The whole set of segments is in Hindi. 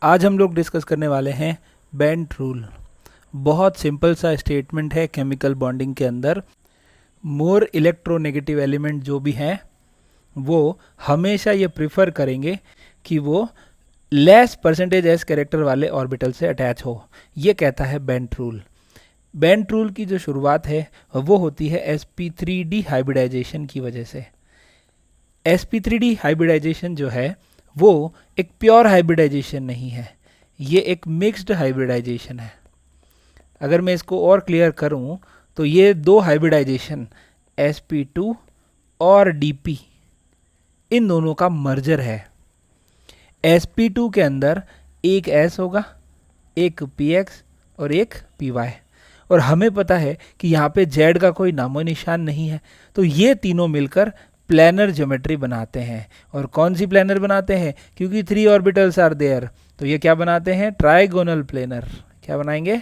आज हम लोग डिस्कस करने वाले हैं बेंट रूल। बहुत सिंपल सा स्टेटमेंट है केमिकल बॉन्डिंग के अंदर। मोर इलेक्ट्रोनेगेटिव एलिमेंट जो भी हैं वो हमेशा ये प्रिफर करेंगे कि वो लेस परसेंटेज एस कैरेक्टर वाले ऑर्बिटल से अटैच हो। ये कहता है बेंट रूल। बेंट रूल की जो शुरुआत है वो होती है sp3d हाइब्रिडाइजेशन की वजह से। sp3d हाइब्रिडाइजेशन जो है वो एक प्योर हाइब्रिडाइजेशन नहीं है, ये एक मिक्स्ड हाइब्रिडाइजेशन है। अगर मैं इसको और क्लियर करूं तो ये दो हाइब्रिडाइजेशन sp2 और dp इन दोनों का मर्जर है। sp2 के अंदर एक s होगा, एक px और एक py, और हमें पता है कि यहाँ पे z का कोई नामो निशान नहीं है, तो ये तीनों मिलकर प्लेनर ज्योमेट्री बनाते हैं। और कौन सी प्लेनर बनाते हैं? क्योंकि 3 ऑर्बिटल्स आर देयर, तो ये क्या बनाते हैं? Trigonal planar. क्या बनाएंगे?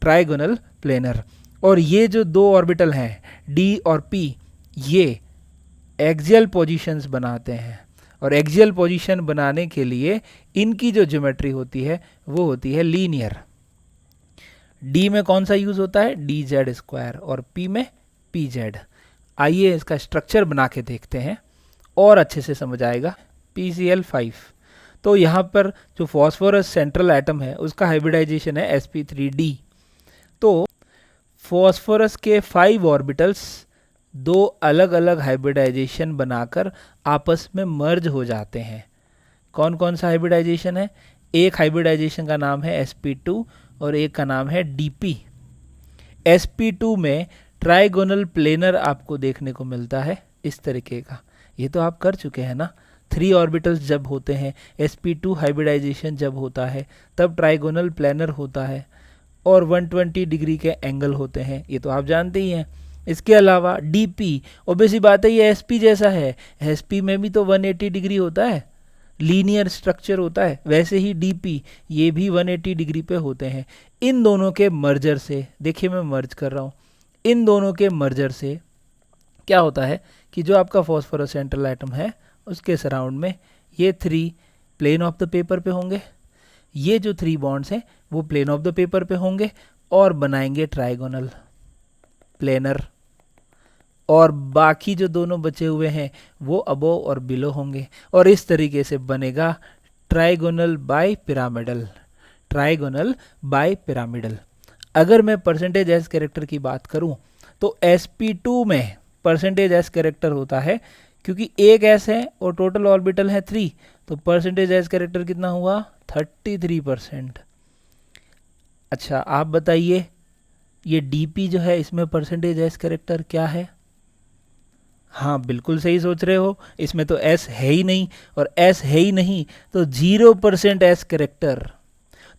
Trigonal planar. और ये जो दो ऑर्बिटल हैं d और p, ये एक्सियल पोजीशंस बनाते हैं, और एक्सियल पोजीशन बनाने के लिए इनकी जो ज्योमेट्री होती है वो होती है लीनियर। d में कौन सा यूज होता है? dz² और p में pz। आइए इसका स्ट्रक्चर बना के देखते हैं और अच्छे से समझ आएगा। PCl5, तो यहाँ पर जो फॉस्फोरस सेंट्रल एटम है उसका हाइब्रिडाइजेशन है sp3d। तो फॉस्फोरस के 5 ऑर्बिटल्स दो अलग अलग हाइब्रिडाइजेशन बनाकर आपस में मर्ज हो जाते हैं। कौन कौन सा हाइब्रिडाइजेशन है? एक हाइब्रिडाइजेशन का नाम है sp2 और एक का नाम है dp। sp2 में ट्राइगोनल प्लेनर आपको देखने को मिलता है इस तरीके का। ये तो आप कर चुके हैं ना। 3 ऑर्बिटल्स जब होते हैं, sp2 हाइब्रिडाइजेशन जब होता है तब ट्राइगोनल प्लेनर होता है और 120 डिग्री के एंगल होते हैं, ये तो आप जानते ही हैं। इसके अलावा dp, ऑब्वियस सी बात है ये sp जैसा है, sp में भी तो 180 डिग्री होता है, लीनियर स्ट्रक्चर होता है, वैसे ही dp ये भी 180 डिग्री पे होते हैं। इन दोनों के मर्जर से, देखिए मैं मर्ज कर रहा हूँ, इन दोनों के मर्जर से क्या होता है कि जो आपका फॉस्फोरस सेंट्रल एटम है उसके सराउंड में ये 3 प्लेन ऑफ द पेपर पे होंगे, ये जो 3 बॉन्ड्स हैं वो प्लेन ऑफ द पेपर पे होंगे और बनाएंगे ट्राइगोनल प्लेनर, और बाकी जो दोनों बचे हुए हैं वो अबोव और बिलो होंगे, और इस तरीके से बनेगा trigonal bipyramidal. Trigonal bipyramidal. अगर मैं परसेंटेज एस कैरेक्टर की बात करूं तो sp2 में परसेंटेज एस कैरेक्टर होता है, क्योंकि एक एस है और टोटल ऑर्बिटल है 3, तो परसेंटेज एस कैरेक्टर कितना हुआ? 33%। अच्छा आप बताइए, ये dp जो है इसमें परसेंटेज एस कैरेक्टर क्या है? हाँ बिल्कुल सही सोच रहे हो, इसमें तो s है ही नहीं, और s है ही नहीं तो 0% एस कैरेक्टर।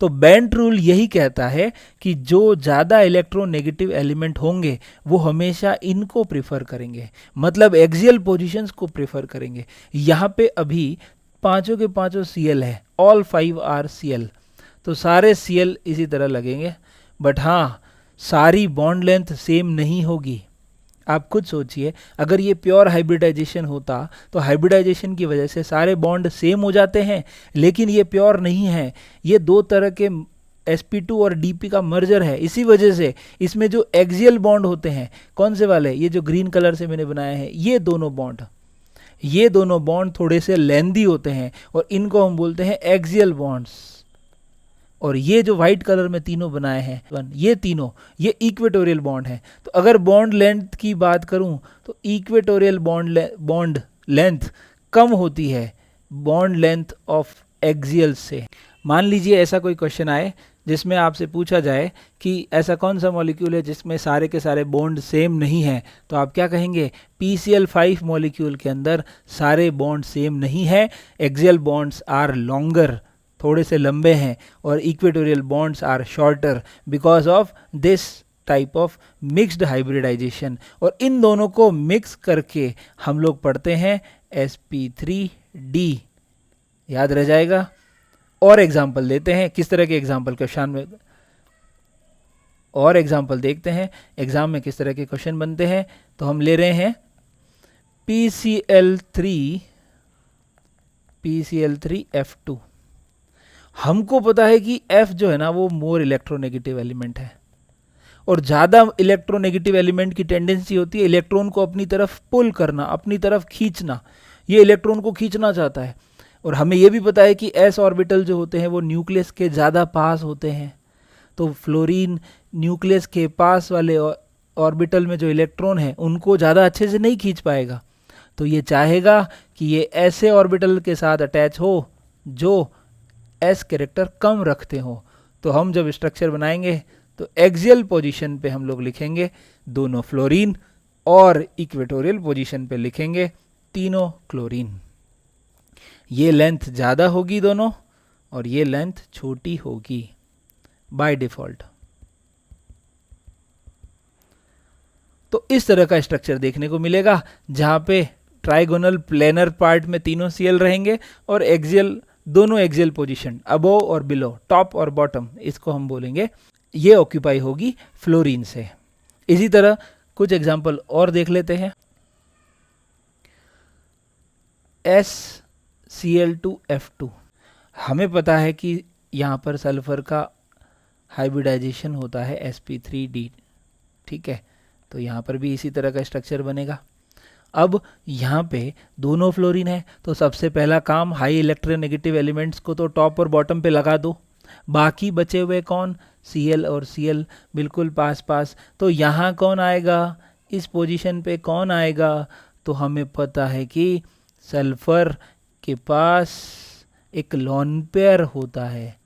तो बेंट रूल यही कहता है कि जो ज़्यादा इलेक्ट्रोनेगेटिव एलिमेंट होंगे वो हमेशा इनको प्रिफर करेंगे, मतलब एक्सियल पोजीशंस को प्रिफर करेंगे। यहाँ पे अभी पांचों के पांचों Cl है, ऑल 5 आर Cl, तो सारे Cl इसी तरह लगेंगे। बट हाँ, सारी बॉन्ड लेंथ सेम नहीं होगी। आप खुद सोचिए, अगर ये प्योर हाइब्रिडाइजेशन होता तो हाइब्रिडाइजेशन की वजह से सारे बॉन्ड सेम हो जाते हैं, लेकिन ये प्योर नहीं है, ये दो तरह के sp2 और dp का मर्जर है। इसी वजह से इसमें जो एक्सियल बॉन्ड होते हैं, कौन से वाले? ये जो ग्रीन कलर से मैंने बनाए हैं, ये दोनों बॉन्ड थोड़े से लेंदी होते हैं और इनको हम बोलते हैं एक्सियल बॉन्ड्स। और ये जो व्हाइट कलर में तीनों बनाए हैं, ये तीनों, ये इक्वेटोरियल बॉन्ड है। तो अगर बॉन्ड लेंथ की बात करूं तो इक्वेटोरियल बॉन्ड लेंथ कम होती है बॉन्ड लेंथ ऑफ एक्सियल से। मान लीजिए ऐसा कोई क्वेश्चन आए जिसमें आपसे पूछा जाए कि ऐसा कौन सा मॉलिक्यूल है जिसमें सारे के सारे बॉन्ड सेम नहीं है, तो आप क्या कहेंगे? PCl5 मॉलिक्यूल के अंदर सारे बॉन्ड सेम नहीं है, एक्सियल बॉन्ड्स आर लॉन्गर, थोड़े से लंबे हैं, और equatorial bonds are shorter because of this type of mixed hybridization. और इन दोनों को मिक्स करके हम लोग पढ़ते हैं sp3d। याद रह जाएगा। और एग्जाम्पल देते हैं, किस तरह के एग्जाम्पल क्वेश्चन में, और एग्जाम्पल देखते हैं एग्जाम में किस तरह के क्वेश्चन बनते हैं। तो हम ले रहे हैं PCl3F2, हमको पता है कि F जो है ना वो मोर इलेक्ट्रोनेगेटिव एलिमेंट है, और ज़्यादा इलेक्ट्रोनेगेटिव एलिमेंट की टेंडेंसी होती है इलेक्ट्रॉन को अपनी तरफ पुल करना, अपनी तरफ खींचना, ये इलेक्ट्रॉन को खींचना चाहता है। और हमें ये भी पता है कि s ऑर्बिटल जो होते हैं वो न्यूक्लियस के ज़्यादा पास होते हैं, तो फ्लोरीन न्यूक्लियस के पास वाले ऑर्बिटल में जो इलेक्ट्रॉन है उनको ज़्यादा अच्छे से नहीं खींच पाएगा, तो ये चाहेगा कि ये ऐसे ऑर्बिटल के साथ अटैच हो जो s कैरेक्टर कम रखते हो। तो हम जब स्ट्रक्चर बनाएंगे तो एक्सियल पोजीशन पे हम लोग लिखेंगे दोनों फ्लोरीन, और इक्वेटोरियल पोजीशन पे लिखेंगे तीनों क्लोरीन। ये लेंथ ज़्यादा होगी दोनों, और ये लेंथ छोटी होगी बाय डिफ़ॉल्ट। तो इस तरह का स्ट्रक्चर देखने को मिलेगा जहाँ पे ट्राइगोनल प्लेनर पार्ट में तीनों Cl रहेंगे, और एक्सियल दोनों एक्सियल पोजीशन अबोव और बिलो, टॉप और बॉटम, इसको हम बोलेंगे ये ऑक्यूपाई होगी फ्लोरीन से। इसी तरह कुछ एग्जांपल और देख लेते हैं। SCl2F2, हमें पता है कि यहाँ पर सल्फर का हाइब्रिडाइजेशन होता है sp3d, ठीक है, तो यहाँ पर भी इसी तरह का स्ट्रक्चर बनेगा। अब यहाँ पे दोनों फ्लोरीन है, तो सबसे पहला काम हाई इलेक्ट्रोनेगेटिव एलिमेंट्स को तो टॉप और बॉटम पे लगा दो, बाकी बचे हुए कौन, Cl और Cl बिल्कुल पास पास। तो यहाँ कौन आएगा, इस पोजीशन पे कौन आएगा, तो हमें पता है कि सल्फर के पास एक लोन पेयर होता है,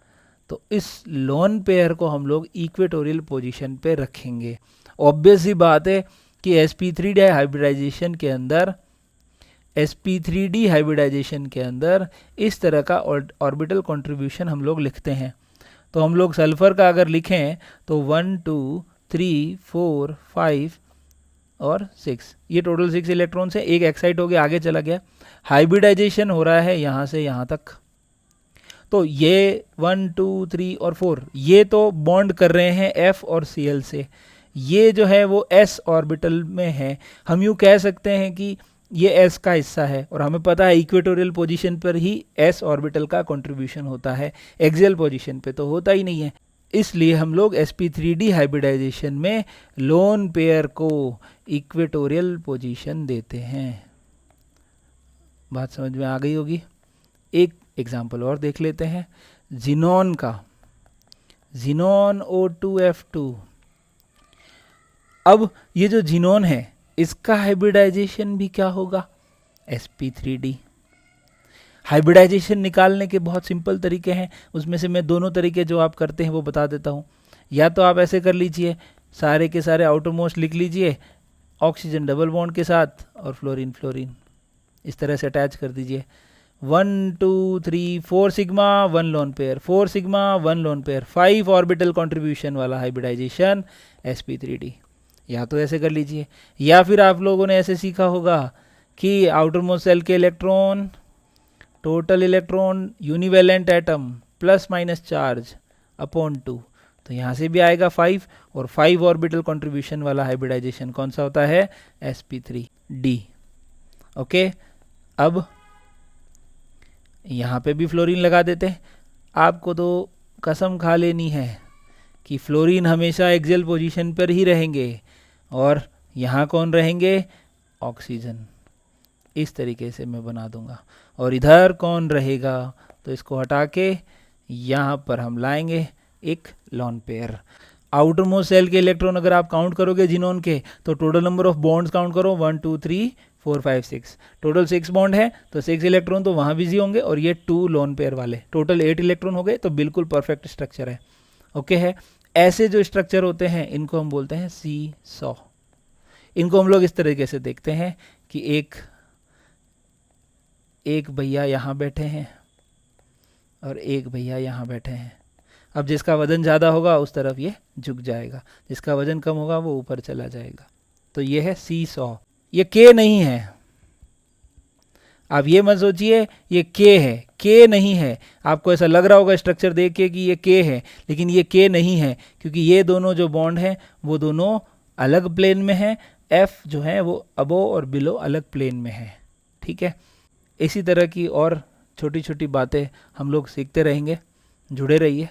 तो इस लोन पेयर को हम लोग इक्वेटोरियल पोजीशन पे रखेंगे। ऑब्वियस सी बात है कि sp3d हाइब्रिडाइजेशन के अंदर, sp3d हाइब्रिडाइजेशन के अंदर इस तरह का ऑर्बिटल कंट्रीब्यूशन हम लोग लिखते हैं। तो हम लोग सल्फर का अगर लिखें तो 1 2 3 4 5 और 6, ये टोटल 6 इलेक्ट्रॉन से एक एक्साइट हो गया, आगे चला गया, हाइब्रिडाइजेशन हो रहा है यहाँ से यहाँ तक। तो ये 1 2 3 और 4 ये तो बॉन्ड कर रहे हैं F और Cl से, ये जो है वो s ऑर्बिटल में है। हम यूँ कह सकते हैं कि ये s का हिस्सा है, और हमें पता है इक्वेटोरियल पोजीशन पर ही s ऑर्बिटल का कंट्रीब्यूशन होता है, एक्सियल पोजीशन पे तो होता ही नहीं है। इसलिए हम लोग sp3d हाइब्रिडाइजेशन में लोन पेयर को इक्वेटोरियल पोजीशन देते हैं। बात समझ में आ गई होगी। एक एग्जाम्पल और देख लेते हैं जिनॉन का, जिनॉन O2F2। अब ये जो जिनॉन है इसका हाइब्रिडाइजेशन भी क्या होगा, sp3d। हाइब्रिडाइजेशन निकालने के बहुत सिंपल तरीके हैं, उसमें से मैं दोनों तरीके जो आप करते हैं वो बता देता हूँ। या तो आप ऐसे कर लीजिए, सारे के सारे आउटर मोस्ट लिख लीजिए ऑक्सीजन डबल बॉन्ड के साथ, और फ्लोरीन फ्लोरीन इस तरह से अटैच कर दीजिए। 1 2 3 4 sigma 1 lone pair, 4 sigma 1 lone pair, 5 orbital contribution वाला हाइब्रिडाइजेशन sp3d। या तो ऐसे कर लीजिए, या फिर आप लोगों ने ऐसे सीखा होगा कि आउटर मोस्ट सेल के electron, total electron univalent atom plus minus charge upon 2, तो यहाँ से भी आएगा 5, और 5 ऑर्बिटल कंट्रीब्यूशन वाला हाइब्रिडाइजेशन कौन सा होता है, sp3d। ओके, अब यहाँ पे भी फ्लोरीन लगा देते हैं। आपको तो कसम खा लेनी है कि फ्लोरीन हमेशा एक्सियल पोजीशन पर ही रहेंगे, और यहाँ कौन रहेंगे, ऑक्सीजन। इस तरीके से मैं बना दूंगा, और इधर कौन रहेगा, तो इसको हटा के यहाँ पर हम लाएंगे एक lone pair. Outermost shell के इलेक्ट्रॉन अगर आप काउंट करोगे जिनोन के, तो total number of bonds count करो 1 2 3 4 5 6, टोटल 6 बॉन्ड है, तो 6 इलेक्ट्रॉन तो वहाँ बिजी होंगे, और ये 2 लोन पेयर वाले, टोटल 8 इलेक्ट्रॉन हो गए, तो बिल्कुल परफेक्ट स्ट्रक्चर है। ओके है, ऐसे जो स्ट्रक्चर होते हैं इनको हम बोलते हैं सी-सॉ। इनको हम लोग इस तरीके से देखते हैं कि एक भैया यहाँ बैठे हैं और एक भैया यहाँ बैठे हैं। अब जिसका वजन ज़्यादा होगा उस तरफ ये झुक जाएगा, जिसका वजन कम होगा वो ऊपर चला जाएगा। तो ये है सी-सॉ। ये के नहीं है, आप ये मत सोचिए ये के है, के नहीं है। आपको ऐसा लग रहा होगा स्ट्रक्चर देख के कि ये के है, लेकिन ये के नहीं है, क्योंकि ये दोनों जो बॉन्ड हैं वो दोनों अलग प्लेन में हैं। एफ जो है वो अबो और बिलो अलग प्लेन में है, ठीक है। इसी तरह की और छोटी छोटी बातें हम लोग सीखते रहेंगे। जुड़े रहिए।